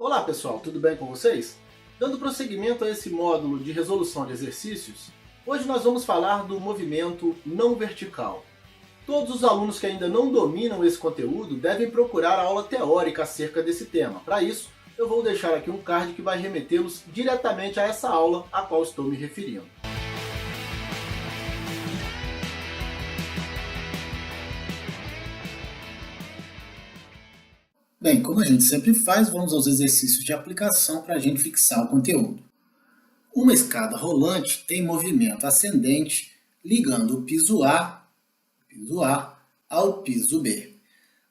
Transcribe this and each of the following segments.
Olá pessoal, tudo bem com vocês? Dando prosseguimento a esse módulo de resolução de exercícios, hoje nós vamos falar do movimento não vertical. Todos os alunos que ainda não dominam esse conteúdo devem procurar a aula teórica acerca desse tema. Para isso, eu vou deixar aqui um card que vai remetê-los diretamente a essa aula a qual estou me referindo. Bem, como a gente sempre faz, vamos aos exercícios de aplicação para a gente fixar o conteúdo. Uma escada rolante tem movimento ascendente ligando o piso A ao piso B.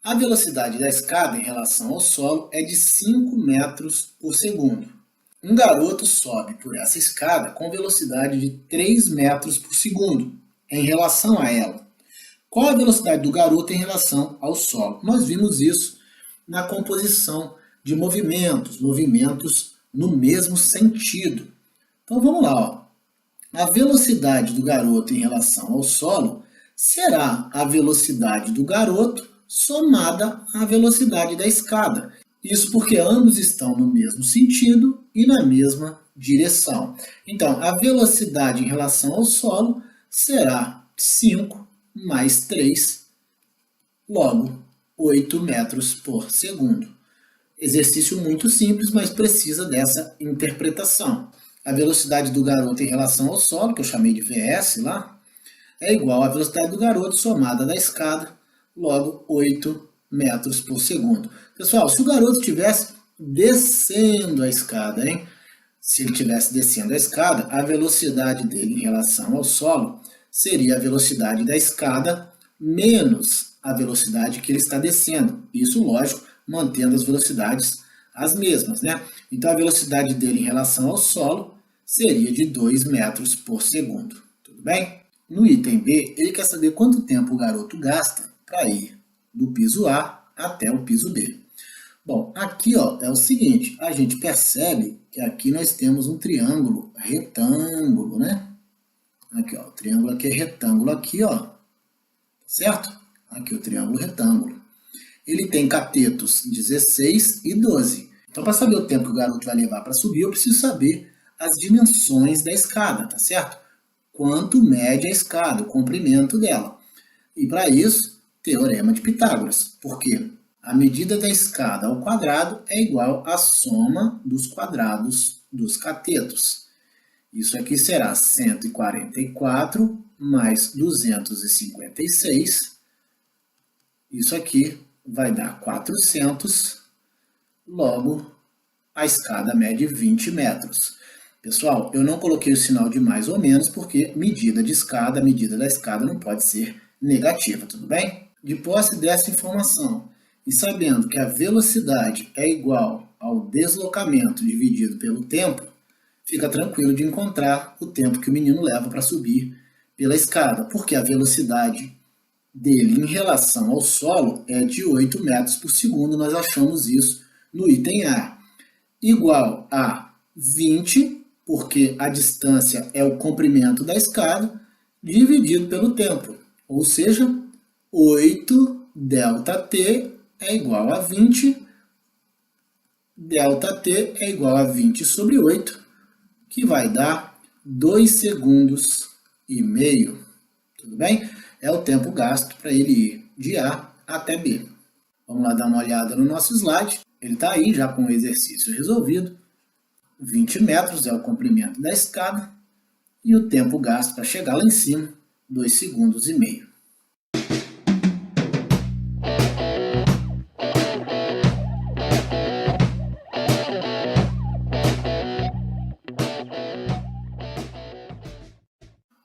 A velocidade da escada em relação ao solo é de 5 metros por segundo. Um garoto sobe por essa escada com velocidade de 3 metros por segundo em relação a ela. Qual a velocidade do garoto em relação ao solo? Nós vimos isso na composição de movimentos no mesmo sentido. Então vamos lá. Ó. A velocidade do garoto em relação ao solo será a velocidade do garoto somada à velocidade da escada. Isso porque ambos estão no mesmo sentido e na mesma direção. Então, a velocidade em relação ao solo será 5 mais 3, logo 8 metros por segundo. Exercício muito simples, mas precisa dessa interpretação. A velocidade do garoto em relação ao solo, que eu chamei de VS lá, é igual à velocidade do garoto somada da escada, logo 8 metros por segundo. Pessoal, se o garoto estivesse descendo a escada, se ele estivesse descendo a escada, a velocidade dele em relação ao solo seria a velocidade da escada menos a velocidade que ele está descendo. Isso, lógico, mantendo as velocidades as mesmas, né? Então, a velocidade dele em relação ao solo seria de 2 metros por segundo. Tudo bem? No item B, ele quer saber quanto tempo o garoto gasta para ir do piso A até o piso B. Bom, aqui é o seguinte, a gente percebe que aqui nós temos um triângulo retângulo, né? Aqui, o triângulo aqui é retângulo aqui, certo? Aqui o triângulo retângulo. Ele tem catetos 16 e 12. Então, para saber o tempo que o garoto vai levar para subir, eu preciso saber as dimensões da escada, tá certo? Quanto mede a escada, o comprimento dela. E para isso, teorema de Pitágoras. Porque a medida da escada ao quadrado é igual à soma dos quadrados dos catetos. Isso aqui será 144 mais 256. Isso aqui vai dar 400, logo a escada mede 20 metros. Pessoal, eu não coloquei o sinal de mais ou menos porque medida da escada não pode ser negativa, tudo bem? De posse dessa informação e sabendo que a velocidade é igual ao deslocamento dividido pelo tempo, fica tranquilo de encontrar o tempo que o menino leva para subir pela escada, porque a velocidade dele em relação ao solo é de 8 metros por segundo, nós achamos isso no item A. Igual a 20, porque a distância é o comprimento da escada, dividido pelo tempo. Ou seja, 8 ΔT é igual a 20, ΔT é igual a 20 sobre 8, que vai dar 2 segundos e meio. Tudo bem? É o tempo gasto para ele ir de A até B. Vamos lá dar uma olhada no nosso slide. Ele está aí já com o exercício resolvido. 20 metros é o comprimento da escada e o tempo gasto para chegar lá em cima, 2 segundos e meio.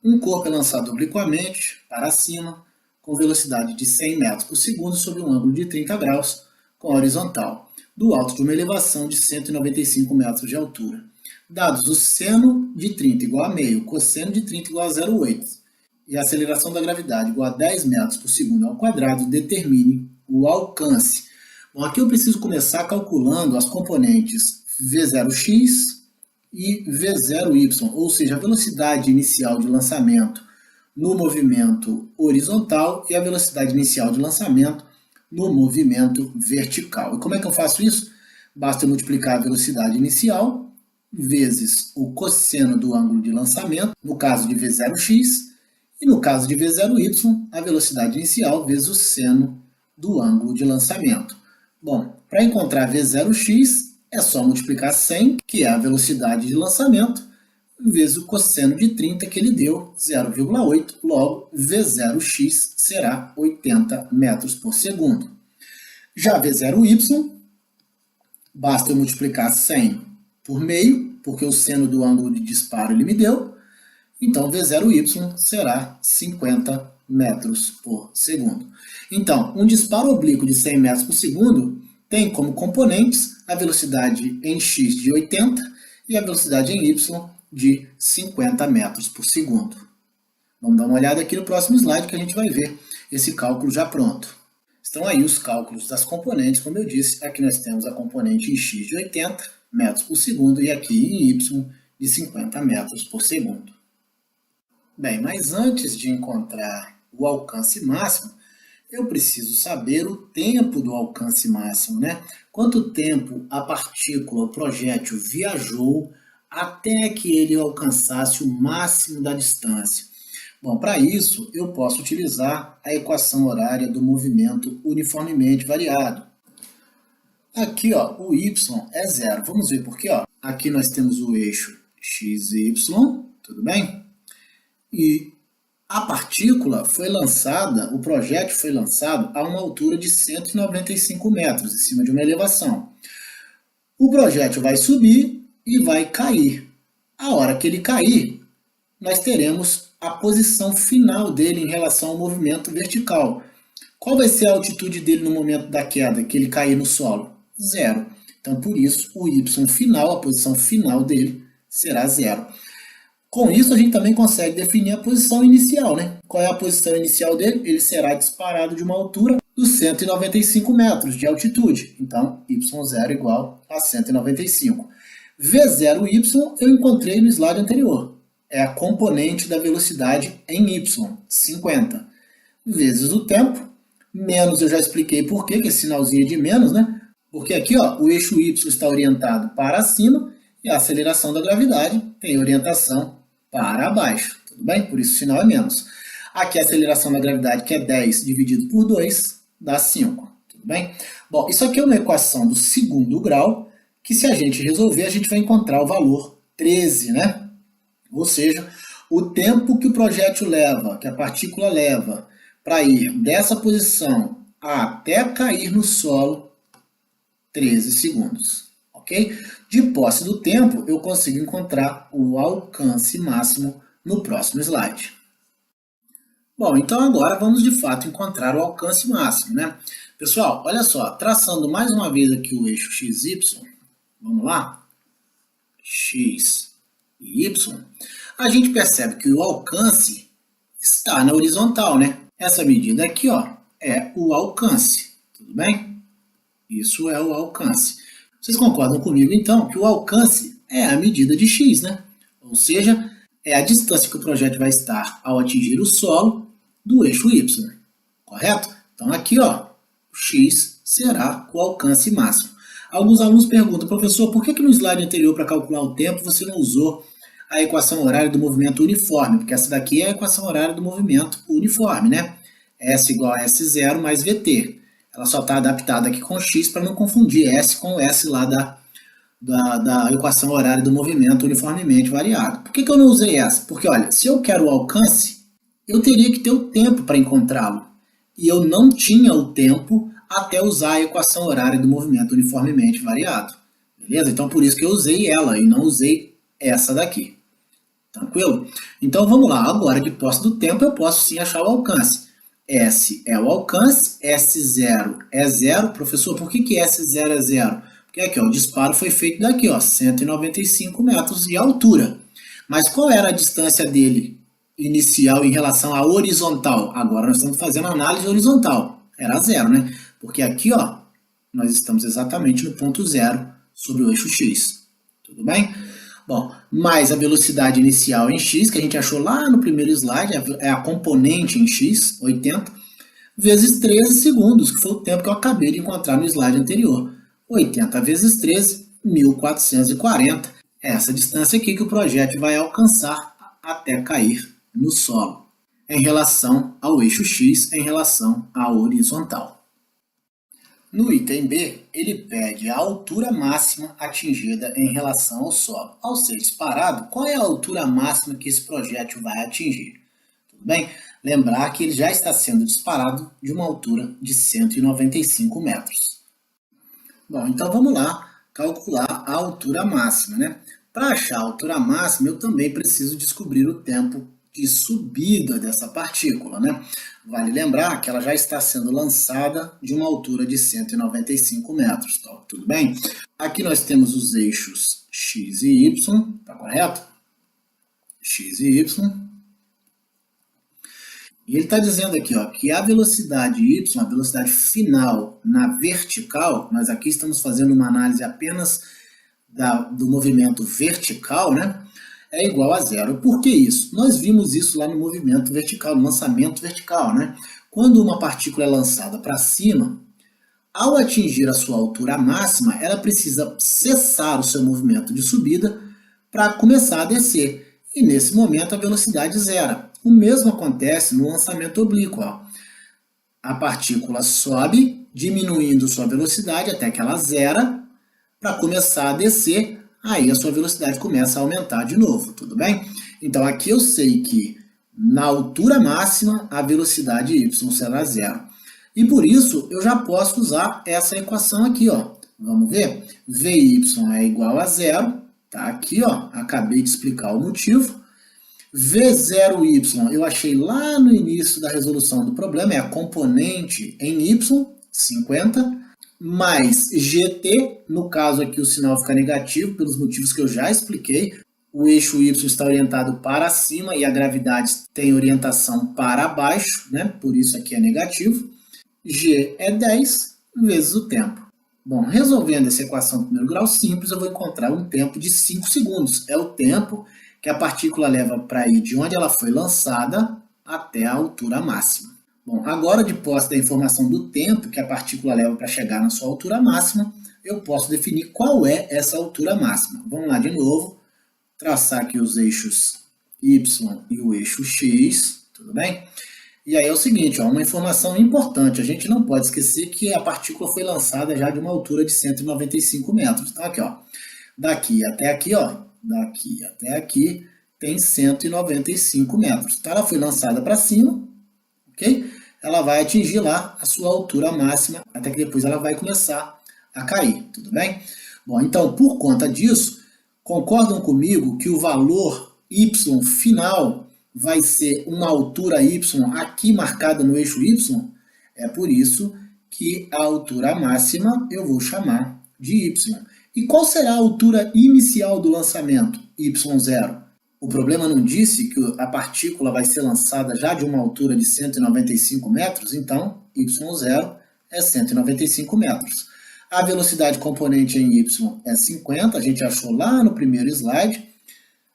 Um corpo é lançado obliquamente para cima, com velocidade de 100 metros por segundo sobre um ângulo de 30 graus, com a horizontal, do alto de uma elevação de 195 metros de altura. Dados o seno de 30 igual a meio, cosseno de 30 igual a 0,8 e a aceleração da gravidade igual a 10 metros por segundo ao quadrado, determine o alcance. Bom, aqui eu preciso começar calculando as componentes V0x e V0y, ou seja, a velocidade inicial de lançamento no movimento horizontal e a velocidade inicial de lançamento no movimento vertical. E como é que eu faço isso? Basta eu multiplicar a velocidade inicial vezes o cosseno do ângulo de lançamento, no caso de V0x, e no caso de V0y, a velocidade inicial vezes o seno do ângulo de lançamento. Bom, para encontrar V0x, é só multiplicar 100, que é a velocidade de lançamento, vezes o cosseno de 30, que ele deu 0,8, logo V0x será 80 metros por segundo. Já V0y, basta eu multiplicar 100 por meio, porque o seno do ângulo de disparo ele me deu, então V0y será 50 metros por segundo. Então, um disparo oblíquo de 100 metros por segundo tem como componentes a velocidade em x de 80 e a velocidade em y de 50 metros por segundo. Vamos dar uma olhada aqui no próximo slide que a gente vai ver esse cálculo já pronto. Estão aí os cálculos das componentes, como eu disse, aqui nós temos a componente em x de 80 metros por segundo e aqui em y de 50 metros por segundo. Bem, mas antes de encontrar o alcance máximo, eu preciso saber o tempo do alcance máximo, né? Quanto tempo a partícula, o projétil, viajou até que ele alcançasse o máximo da distância. Bom, para isso, eu posso utilizar a equação horária do movimento uniformemente variado. Aqui, ó, o y é zero. Vamos ver por quê? Ó. Aqui nós temos o eixo xy, tudo bem? E a partícula foi lançada, o projétil foi lançado a uma altura de 195 metros, em cima de uma elevação. O projétil vai subir e vai cair. A hora que ele cair, nós teremos a posição final dele em relação ao movimento vertical. Qual vai ser a altitude dele no momento da queda, que ele cair no solo? Zero. Então, por isso, o y final, a posição final dele, será zero. Com isso, a gente também consegue definir a posição inicial, né? Qual é a posição inicial dele? Ele será disparado de uma altura dos 195 metros de altitude. Então, y0 igual a 195. V0y eu encontrei no slide anterior. É a componente da velocidade em y, 50. Vezes o tempo, menos eu já expliquei por quê, que esse sinalzinho é de menos, né? Porque aqui, ó, o eixo y está orientado para cima e a aceleração da gravidade tem orientação para baixo, tudo bem? Por isso o sinal é menos. Aqui a aceleração da gravidade, que é 10 dividido por 2, dá 5, tudo bem? Bom, isso aqui é uma equação do segundo grau, que se a gente resolver, a gente vai encontrar o valor 13, né? Ou seja, o tempo que o projétil leva, que a partícula leva, para ir dessa posição até cair no solo, 13 segundos, ok? De posse do tempo, eu consigo encontrar o alcance máximo no próximo slide. Bom, então agora vamos de fato encontrar o alcance máximo, né? Pessoal, olha só, traçando mais uma vez aqui o eixo XY, vamos lá? X e Y, a gente percebe que o alcance está na horizontal, né? Essa medida aqui, ó, é o alcance, tudo bem? Isso é o alcance. Vocês concordam comigo, então, que o alcance é a medida de x, né? Ou seja, é a distância que o projétil vai estar ao atingir o solo do eixo y, correto? Então, aqui, ó, o x será o alcance máximo. Alguns alunos perguntam, professor, por que no slide anterior, para calcular o tempo, você não usou a equação horária do movimento uniforme? Porque essa daqui é a equação horária do movimento uniforme, né? S igual a S0 mais VT. Ela só está adaptada aqui com x para não confundir S com o S lá da equação horária do movimento uniformemente variado. Por que eu não usei essa? Porque, olha, se eu quero o alcance, eu teria que ter o tempo para encontrá-lo. E eu não tinha o tempo até usar a equação horária do movimento uniformemente variado. Beleza? Então, por isso que eu usei ela e não usei essa daqui. Tranquilo? Então, vamos lá. Agora, de posse do tempo, eu posso sim achar o alcance. S é o alcance, S0 é 0. Professor, por que S0 é 0? Porque aqui, ó, o disparo foi feito daqui, ó, 195 metros de altura. Mas qual era a distância dele inicial em relação à horizontal? Agora nós estamos fazendo análise horizontal. Era 0, né? Porque aqui, ó, nós estamos exatamente no ponto 0 sobre o eixo x. Tudo bem? Bom, mais a velocidade inicial em x, que a gente achou lá no primeiro slide, é a componente em x, 80, vezes 13 segundos, que foi o tempo que eu acabei de encontrar no slide anterior. 80 vezes 13, 1440. É essa distância aqui que o projétil vai alcançar até cair no solo, em relação ao eixo X, em relação à horizontal. No item B, ele pede a altura máxima atingida em relação ao solo. Ao ser disparado, qual é a altura máxima que esse projétil vai atingir? Tudo bem? Lembrar que ele já está sendo disparado de uma altura de 195 metros. Bom, então vamos lá calcular a altura máxima, né? Para achar a altura máxima, eu também preciso descobrir o tempo de subida dessa partícula, né? Vale lembrar que ela já está sendo lançada de uma altura de 195 metros, tá? Tudo bem? Aqui nós temos os eixos x e y, tá correto? X e y. E ele está dizendo aqui, ó, que a velocidade y, a velocidade final na vertical, nós aqui estamos fazendo uma análise apenas do movimento vertical, né? É igual a zero. Por que isso? Nós vimos isso lá no movimento vertical, no lançamento vertical, né? Quando uma partícula é lançada para cima, ao atingir a sua altura máxima, ela precisa cessar o seu movimento de subida para começar a descer. E nesse momento a velocidade zera. O mesmo acontece no lançamento oblíquo. Ó. A partícula sobe, diminuindo sua velocidade até que ela zera, para começar a descer. Aí a sua velocidade começa a aumentar de novo, tudo bem? Então aqui eu sei que na altura máxima a velocidade y será zero. E por isso eu já posso usar essa equação aqui, ó. Vamos ver? Vy é igual a zero, tá aqui, ó. Acabei de explicar o motivo. V0y eu achei lá no início da resolução do problema, é a componente em y, 50, mais gt, no caso aqui o sinal fica negativo, pelos motivos que eu já expliquei. O eixo y está orientado para cima e a gravidade tem orientação para baixo, né? Por isso aqui é negativo. G é 10 vezes o tempo. Bom, resolvendo essa equação do primeiro grau simples, eu vou encontrar um tempo de 5 segundos. É o tempo que a partícula leva para ir de onde ela foi lançada até a altura máxima. Bom, agora de posse da informação do tempo que a partícula leva para chegar na sua altura máxima, eu posso definir qual é essa altura máxima. Vamos lá de novo, traçar aqui os eixos y e o eixo x, tudo bem? E aí é o seguinte, ó, uma informação importante, a gente não pode esquecer que a partícula foi lançada já de uma altura de 195 metros. Então aqui, ó, daqui até aqui, ó, daqui até aqui tem 195 metros. Então ela foi lançada para cima, ok? Ela vai atingir lá a sua altura máxima, até que depois ela vai começar a cair, tudo bem? Bom, então, por conta disso, concordam comigo que o valor y final vai ser uma altura y aqui marcada no eixo y? É por isso que a altura máxima eu vou chamar de y. E qual será a altura inicial do lançamento? y0. O problema não disse que a partícula vai ser lançada já de uma altura de 195 metros, então y0 é 195 metros. A velocidade componente em y é 50, a gente achou lá no primeiro slide.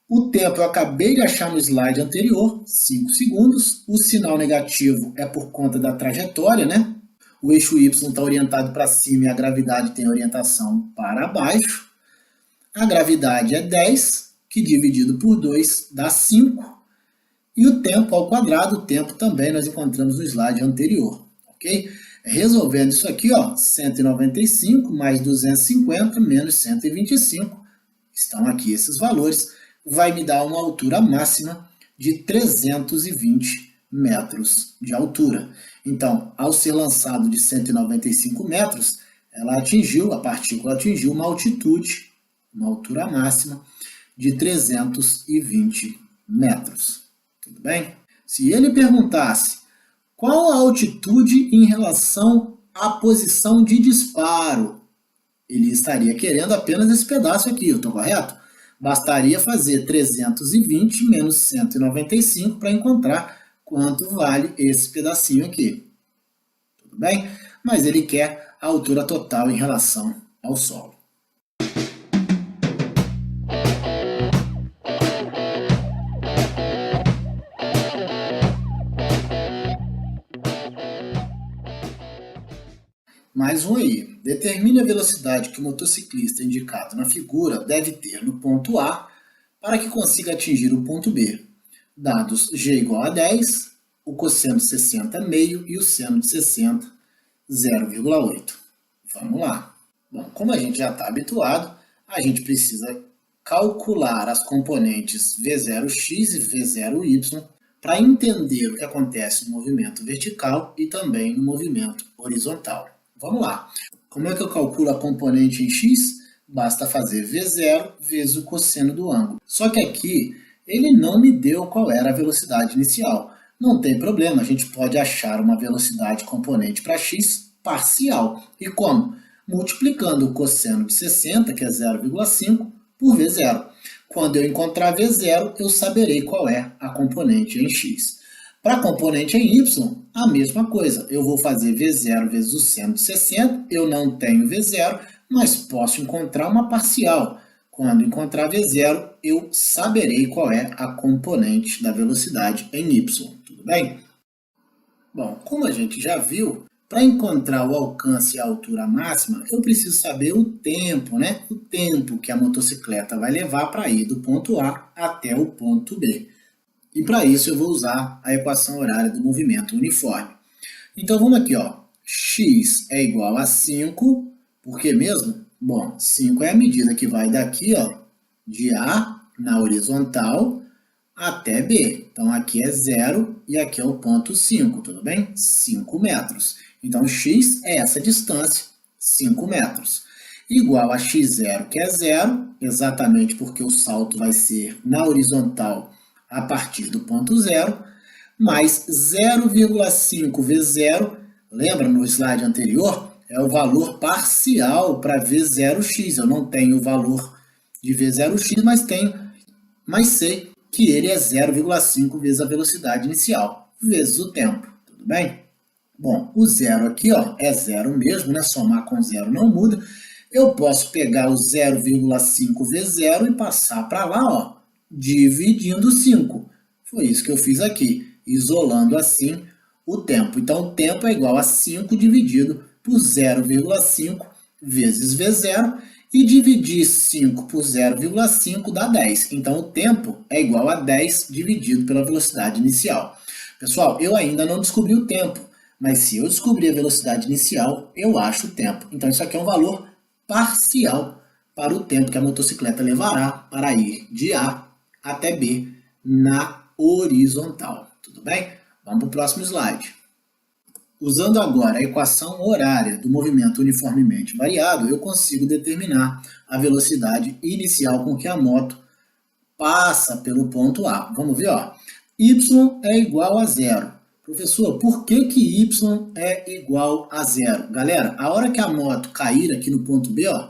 O tempo eu acabei de achar no slide anterior, 5 segundos. O sinal negativo é por conta da trajetória, né? O eixo y está orientado para cima e a gravidade tem orientação para baixo. A gravidade é 10, que dividido por 2 dá 5. E o tempo ao quadrado, o tempo também nós encontramos no slide anterior, ok? Resolvendo isso aqui, ó, 195 mais 250 menos 125, estão aqui esses valores, vai me dar uma altura máxima de 320 metros de altura. Então, ao ser lançado de 195 metros, a partícula atingiu uma altitude, uma altura máxima de 320 metros. Tudo bem? Se ele perguntasse qual a altitude em relação à posição de disparo, ele estaria querendo apenas esse pedaço aqui, eu estou correto? Bastaria fazer 320 menos 195 para encontrar quanto vale esse pedacinho aqui. Tudo bem? Mas ele quer a altura total em relação ao solo. Mais um aí. determine a velocidade que o motociclista indicado na figura deve ter no ponto A para que consiga atingir o ponto B. Dados g igual a 10, o cosseno de 60 meio e o seno de 60, 0,8. Vamos lá. Bom, como a gente já está habituado, a gente precisa calcular as componentes V0x e V0y para entender o que acontece no movimento vertical e também no movimento horizontal. Vamos lá. Como é que eu calculo a componente em x? Basta fazer V0 vezes o cosseno do ângulo. Só que aqui ele não me deu qual era a velocidade inicial. Não tem problema, a gente pode achar uma velocidade componente para x parcial. E como? Multiplicando o cosseno de 60, que é 0,5, por V0. Quando eu encontrar V0, eu saberei qual é a componente em x. Para a componente em y, a mesma coisa. Eu vou fazer V0 vezes o seno de 60, eu não tenho V0, mas posso encontrar uma parcial. Quando encontrar V0, eu saberei qual é a componente da velocidade em y. Tudo bem? Bom, como a gente já viu, para encontrar o alcance e a altura máxima, eu preciso saber o tempo, né? O tempo que a motocicleta vai levar para ir do ponto A até o ponto B. E para isso eu vou usar a equação horária do movimento uniforme. Então vamos aqui, ó. X é igual a 5, por que mesmo? Bom, 5 é a medida que vai daqui, ó, de A na horizontal até B. Então aqui é 0 e aqui é o ponto 5, tudo bem? 5 metros. Então x é essa distância, 5 metros. Igual a x0, que é 0, exatamente porque o salto vai ser na horizontal a partir do ponto 0, mais 0,5 vezes 0, lembra no slide anterior? É o valor parcial para V0x. Eu não tenho o valor de V0x, mas sei que ele é 0,5 vezes a velocidade inicial, vezes o tempo, tudo bem? Bom, o zero aqui, ó, é zero mesmo, né? Somar com zero não muda. Eu posso pegar o 0,5 vezes zero e passar para lá, ó, dividindo 5. Foi isso que eu fiz aqui, isolando assim o tempo. Então, o tempo é igual a 5 dividido por 0,5 vezes V0, e dividir 5 por 0,5 dá 10. Então, o tempo é igual a 10 dividido pela velocidade inicial. Pessoal, eu ainda não descobri o tempo, mas se eu descobrir a velocidade inicial, eu acho o tempo. Então, isso aqui é um valor parcial para o tempo que a motocicleta levará para ir de A até B na horizontal. Tudo bem? Vamos para o próximo slide. Usando agora a equação horária do movimento uniformemente variado, eu consigo determinar a velocidade inicial com que a moto passa pelo ponto A. Vamos ver, ó. Y é igual a 0. Professor, por que y é igual a 0? Galera, a hora que a moto cair aqui no ponto B, ó,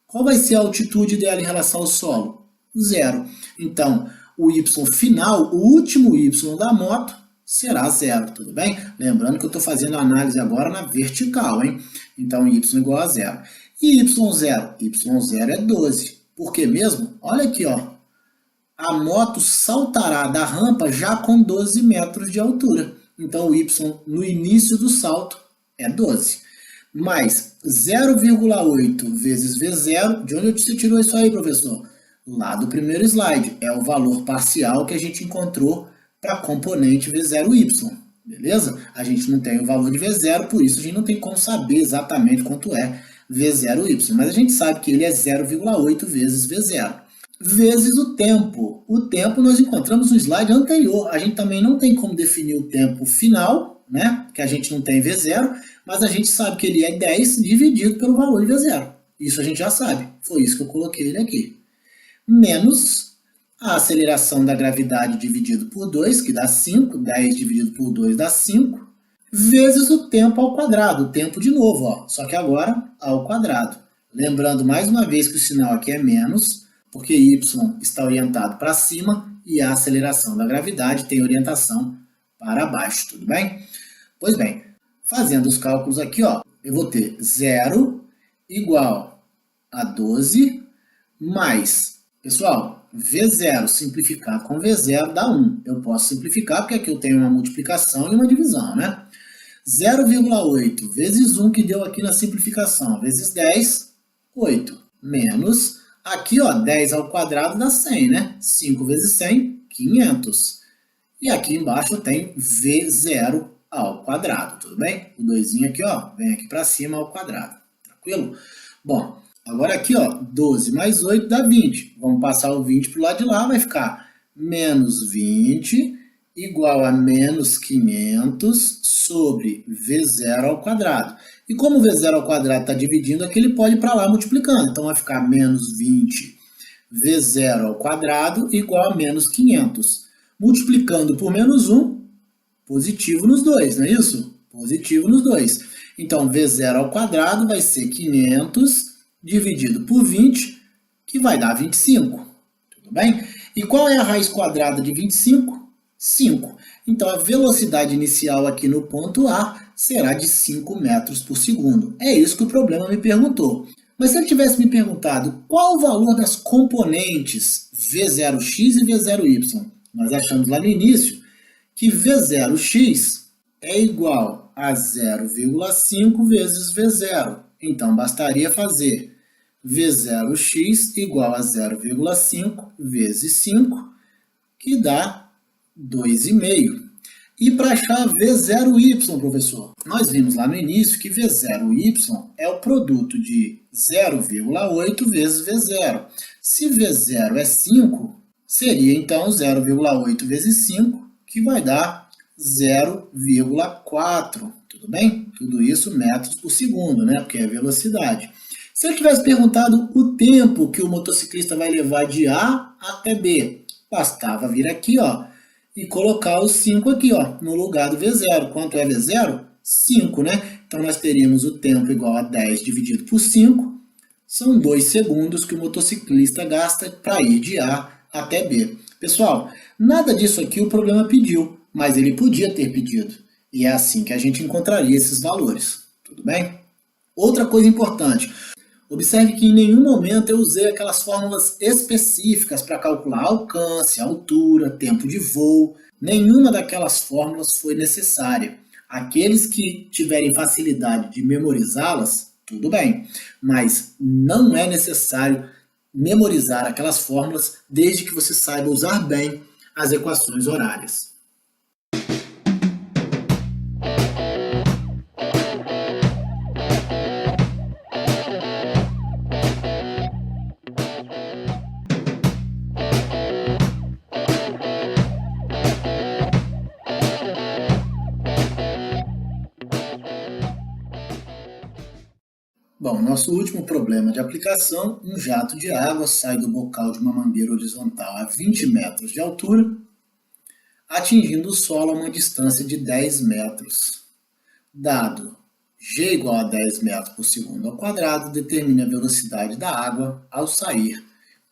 qual vai ser a altitude dela em relação ao solo? 0. Então, o y final, o último y da moto, será 0, tudo bem? Lembrando que eu estou fazendo a análise agora na vertical, hein? Então, y igual a 0. E y0? Y0 é 12. Por que mesmo? Olha aqui, ó. A moto saltará da rampa já com 12 metros de altura. Então, o y no início do salto é 12. Mais 0,8 vezes V0. De onde você tirou isso aí, professor? Lá do primeiro slide. É o valor parcial que a gente encontrou para a componente V0y, beleza? A gente não tem o valor de V0, por isso a gente não tem como saber exatamente quanto é V0y, mas a gente sabe que ele é 0,8 vezes V0, vezes o tempo. O tempo nós encontramos no slide anterior, a gente também não tem como definir o tempo final, né? Que a gente não tem V0, mas a gente sabe que ele é 10 dividido pelo valor de V0. Isso a gente já sabe, foi isso que eu coloquei ele aqui. Menos a aceleração da gravidade dividido por 2, que dá 5, 10 dividido por 2 dá 5, vezes o tempo ao quadrado, o tempo de novo, ó, só que agora ao quadrado. Lembrando mais uma vez que o sinal aqui é menos, porque y está orientado para cima e a aceleração da gravidade tem orientação para baixo, tudo bem? Pois bem, fazendo os cálculos aqui, ó, eu vou ter 0 igual a 12 mais, pessoal, V0 simplificar com V0 dá 1. Eu posso simplificar porque aqui eu tenho uma multiplicação e uma divisão, né? 0,8 vezes 1, que deu aqui na simplificação, vezes 10, 8. Menos, aqui ó, 10 ao quadrado dá 100, né? 5 vezes 100, 500. E aqui embaixo tem V0 ao quadrado, tudo bem? O 2 aqui, ó, vem aqui para cima ao quadrado, tranquilo? Bom, agora aqui, ó, 12 mais 8 dá 20. Vamos passar o 20 para o lado de lá, vai ficar menos 20 igual a menos 500 sobre V0 ao quadrado. E como o V0 ao quadrado está dividindo aqui, ele pode ir para lá multiplicando. Então vai ficar menos 20 V0 ao quadrado igual a menos 500. Multiplicando por menos 1, positivo nos dois, não é isso? Positivo nos dois. Então, V0 ao quadrado vai ser 500 dividido por 20, que vai dar 25. Tudo bem? E qual é a raiz quadrada de 25? 5. Então, a velocidade inicial aqui no ponto A será de 5 metros por segundo. É isso que o problema me perguntou. Mas se ele tivesse me perguntado qual o valor das componentes V0x e V0y, nós achamos lá no início que V0x é igual a 0,5 vezes V0. Então, bastaria fazer V0x igual a 0,5 vezes 5, que dá 2,5. E para achar V0y, professor, nós vimos lá no início que V0y é o produto de 0,8 vezes V0. Se V0 é 5, seria então 0,8 vezes 5, que vai dar 0,4. Tudo bem? Tudo isso metros por segundo, né? Porque é velocidade. Se eu tivesse perguntado o tempo que o motociclista vai levar de A até B, bastava vir aqui, ó, e colocar os 5 aqui, ó, no lugar do V0. Quanto é V0? 5, né? Então nós teríamos o tempo igual a 10 dividido por 5. São 2 segundos que o motociclista gasta para ir de A até B. Pessoal, nada disso aqui o programa pediu, mas ele podia ter pedido. E é assim que a gente encontraria esses valores. Tudo bem? Outra coisa importante. Observe que em nenhum momento eu usei aquelas fórmulas específicas para calcular alcance, altura, tempo de voo. Nenhuma daquelas fórmulas foi necessária. Aqueles que tiverem facilidade de memorizá-las, tudo bem. Mas não é necessário memorizar aquelas fórmulas desde que você saiba usar bem as equações horárias. Bom, nosso último problema de aplicação, um jato de água sai do bocal de uma mangueira horizontal a 20 metros de altura, atingindo o solo a uma distância de 10 metros. Dado G igual a 10 metros por segundo ao quadrado, determine a velocidade da água ao sair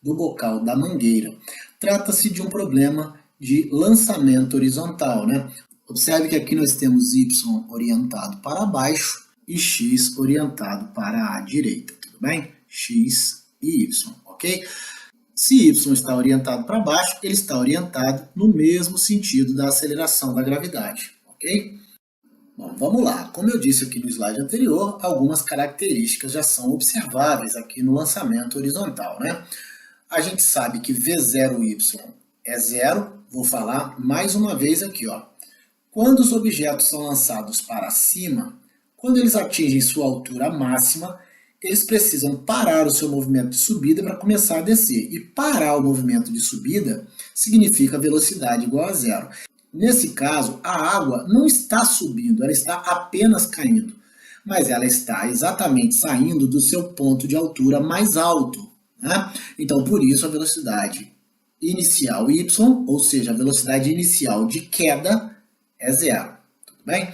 do bocal da mangueira. Trata-se de um problema de lançamento horizontal, né? Observe que aqui nós temos Y orientado para baixo e X orientado para a direita, tudo bem? X e Y, ok? Se Y está orientado para baixo, ele está orientado no mesmo sentido da aceleração da gravidade, ok? Bom, vamos lá. Como eu disse aqui no slide anterior, algumas características já são observáveis aqui no lançamento horizontal, né? A gente sabe que V0y é zero. Vou falar mais uma vez aqui, ó. Quando os objetos são lançados para cima, quando eles atingem sua altura máxima, eles precisam parar o seu movimento de subida para começar a descer. E parar o movimento de subida significa velocidade igual a zero. Nesse caso, a água não está subindo, ela está apenas caindo. Mas ela está exatamente saindo do seu ponto de altura mais alto, né? Então, por isso, a velocidade inicial y, ou seja, a velocidade inicial de queda, é zero. Tudo bem?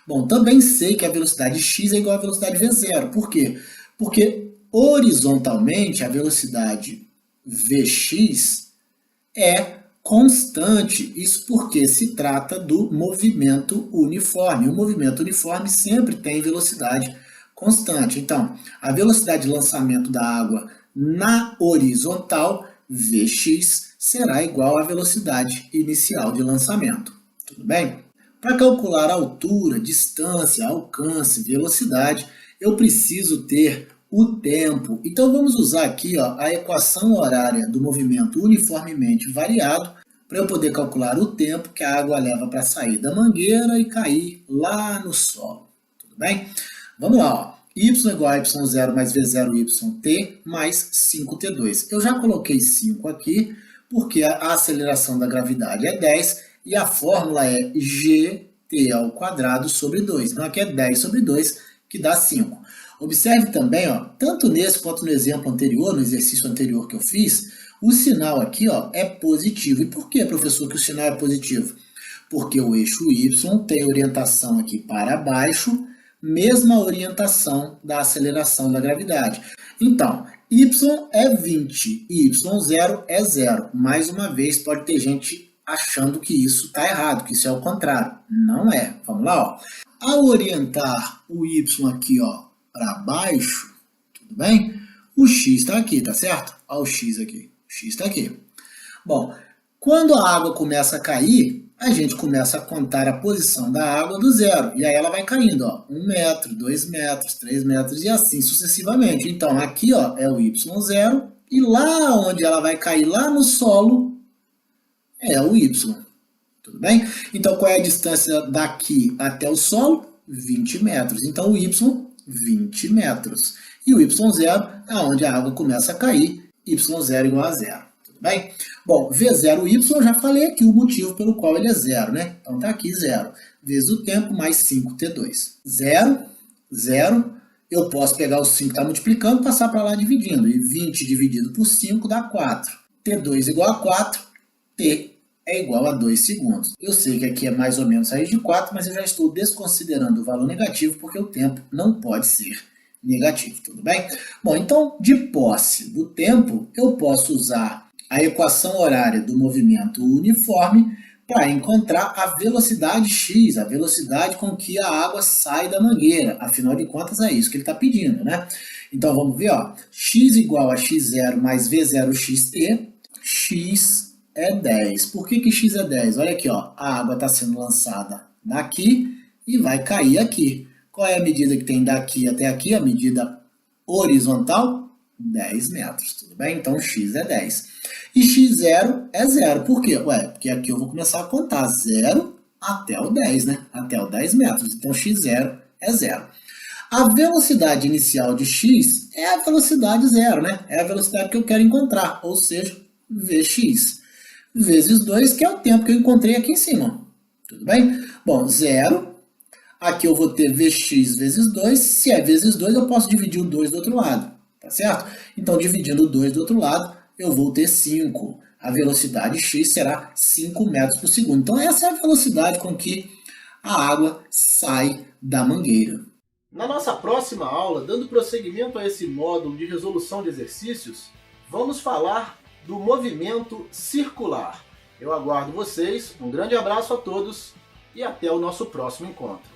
Bom, também sei que a velocidade x é igual à velocidade v0. Por quê? Porque horizontalmente a velocidade vx é constante. Isso porque se trata do movimento uniforme. O movimento uniforme sempre tem velocidade constante. Então, a velocidade de lançamento da água na horizontal, Vx, será igual à velocidade inicial de lançamento. Tudo bem? Para calcular altura, distância, alcance, velocidade, eu preciso ter o tempo. Então vamos usar aqui a equação horária do movimento uniformemente variado para eu poder calcular o tempo que a água leva para sair da mangueira e cair lá no solo. Tudo bem? Vamos lá. Y igual a y0 mais v0yt mais 5t2. Eu já coloquei 5 aqui porque a aceleração da gravidade é 10 e a fórmula é gt ao quadrado sobre 2. Então aqui é 10 sobre 2 que dá 5. Observe também, tanto nesse quanto no exemplo anterior, no exercício anterior que eu fiz, o sinal aqui é positivo. E por que, professor, que o sinal é positivo? Porque o eixo y tem orientação aqui para baixo, mesma orientação da aceleração da gravidade. Então, y é 20 e y0 é 0. Mais uma vez, pode ter gente achando que isso está errado, que isso é o contrário. Não é. Vamos lá. Ao orientar o y aqui para baixo, tudo bem? O x está aqui, tá certo? Olha o x aqui. O x está aqui. Bom, quando a água começa a cair, a gente começa a contar a posição da água do zero. E aí ela vai caindo, 1 metro, 2 metros, 3 metros e assim sucessivamente. Então aqui é o y0 e lá onde ela vai cair, lá no solo, é o y. Tudo bem? Então qual é a distância daqui até o solo? 20 metros. Então o y, 20 metros. E o y0 é onde a água começa a cair, y0 igual a 0. Tudo bem? Bom, V0y eu já falei aqui o motivo pelo qual ele é 0, né? Então tá aqui 0, vezes o tempo mais 5t2. 0, 0, eu posso pegar o 5 que está multiplicando e passar para lá dividindo. E 20 dividido por 5 dá 4. T2 igual a 4, T é igual a 2 segundos. Eu sei que aqui é mais ou menos raiz de 4, mas eu já estou desconsiderando o valor negativo porque o tempo não pode ser negativo, tudo bem? Bom, então, de posse do tempo, eu posso usar a equação horária do movimento uniforme para encontrar a velocidade x, a velocidade com que a água sai da mangueira. Afinal de contas, é isso que ele está pedindo, né? Então, vamos ver, x igual a x0 mais v0xt, x é 10. Por que x é 10? Olha aqui, a água está sendo lançada daqui e vai cair aqui. Qual é a medida que tem daqui até aqui? A medida horizontal? 10 metros, tudo bem? Então, x é 10. E x0 é 0. Por quê? Porque aqui eu vou começar a contar 0 até o 10, né? Até o 10 metros. Então, x0 é 0. A velocidade inicial de x é a velocidade 0, né? É a velocidade que eu quero encontrar, ou seja, vx. Vezes 2, que é o tempo que eu encontrei aqui em cima. Tudo bem? Bom, 0. Aqui eu vou ter Vx vezes 2. Se é vezes 2, eu posso dividir o 2 do outro lado. Tá certo? Então, dividindo o 2 do outro lado, eu vou ter 5. A velocidade x será 5 metros por segundo. Então, essa é a velocidade com que a água sai da mangueira. Na nossa próxima aula, dando prosseguimento a esse módulo de resolução de exercícios, vamos falar do movimento circular. Eu aguardo vocês, um grande abraço a todos e até o nosso próximo encontro.